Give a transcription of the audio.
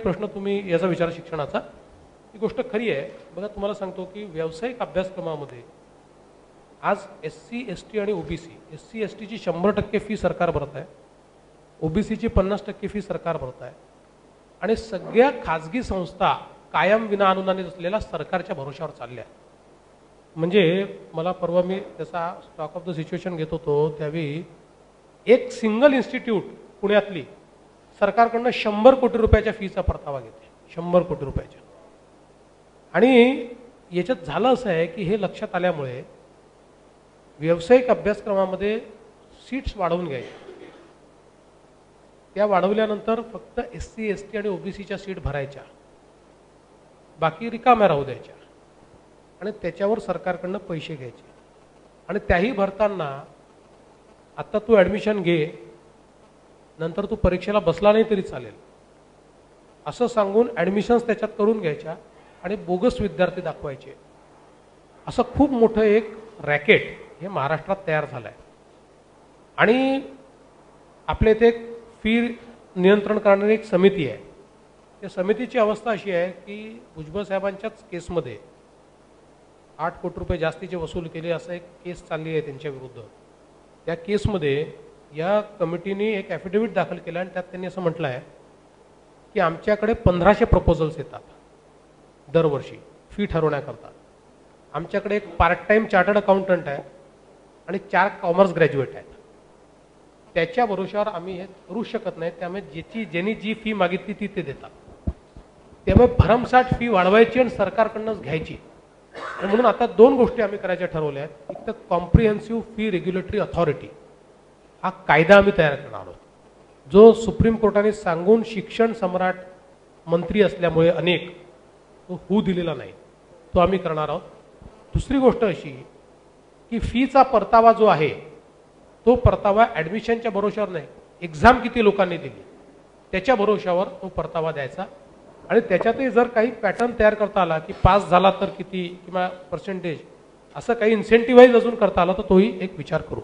एक प्रश्न तुम्ही याचा विचार शिक्षणाचा, ही गोष्ट खरी आहे. बघा तुम्हाला सांगतो की व्यावसायिक अभ्यासक्रमामध्ये आज SC ST आणि OBC, SC ST ची 100% फी सरकार भरत आहे, OBC ची 50% फी सरकार भरत आहे आणि सगळ्या खाजगी संस्था कायम विना अनुदानित असलेल्या सरकारच्या भरोशावर चालल्या. म्हणजे मला परवा मी त्याचा स्टॉक ऑफ द सिच्युएशन घेत होतो त्यावेळी एक सिंगल इन्स्टिट्यूट पुण्यातली सरकारकडनं 100 कोटी रुपयाच्या फीचा परतावा घेते, 100 कोटी रुपयाच्या. आणि याच्यात झालं असं आहे की हे लक्षात आल्यामुळे व्यावसायिक अभ्यासक्रमामध्ये सीट्स वाढवून घ्यायच्या. त्या वाढवल्यानंतर फक्त SC ST आणि OBCच्या सीट भरायच्या, बाकी रिकाम्या राहू द्यायच्या आणि त्याच्यावर सरकारकडनं पैसे घ्यायचे. आणि त्याही भरताना आता तू ॲडमिशन घे, नंतर तू परीक्षेला बसला नाही तरी चालेल असं सांगून ॲडमिशन्स त्याच्यात करून घ्यायच्या आणि बोगस विद्यार्थी दाखवायचे. असं खूप मोठं एक रॅकेट हे महाराष्ट्रात तयार झालं आहे. आणि आपल्या इथे एक फी नियंत्रण करणारी एक समिती आहे. त्या समितीची अवस्था अशी आहे की भुजबळ साहेबांच्याच केसमध्ये 8 कोटी रुपये जास्तीचे वसूल केले असं एक केस चालली आहे त्यांच्या विरुद्ध. त्या केसमध्ये या कमिटीने एक ॲफिडेव्हिट दाखल केला आणि त्यात त्यांनी असं म्हटलं आहे की आमच्याकडे 1500 प्रपोजल्स येतात दरवर्षी फी ठरवण्याकरता. आमच्याकडे एक पार्ट टाईम चार्टर्ड अकाउंटंट आहे आणि 4 कॉमर्स ग्रॅज्युएट आहेत. त्याच्या भरोशावर आम्ही हे करू शकत नाही. त्यामुळे ज्यांनी जी फी मागितली ती ते देतात. त्यामुळे भरमसाठ फी वाढवायची आणि सरकारकडनंच घ्यायची. आणि म्हणून आता 2 गोष्टी आम्ही करायच्या ठरवल्या आहेत. एक तर कॉम्प्रिहेन्सिव्ह फी रेग्युलेटरी अथॉरिटी हा कायदा आम्ही तयार करणार आहोत, जो सुप्रीम कोर्टाने सांगून शिक्षण सम्राट मंत्री असल्यामुळे अनेक तो होऊ दिलेला नाही, तो आम्ही करणार आहोत. दुसरी गोष्ट अशी की फीचा परतावा जो आहे तो परतावा ॲडमिशनच्या भरोशावर नाही, एक्झाम किती लोकांनी दिली त्याच्या भरोशावर तो परतावा द्यायचा. आणि त्याच्यातही जर काही पॅटर्न तयार करता आला की पास झाला तर किती किंवा पर्सेंटेज असं काही इन्सेंटिव्हाइज अजून करता आला तर तोही एक विचार करू.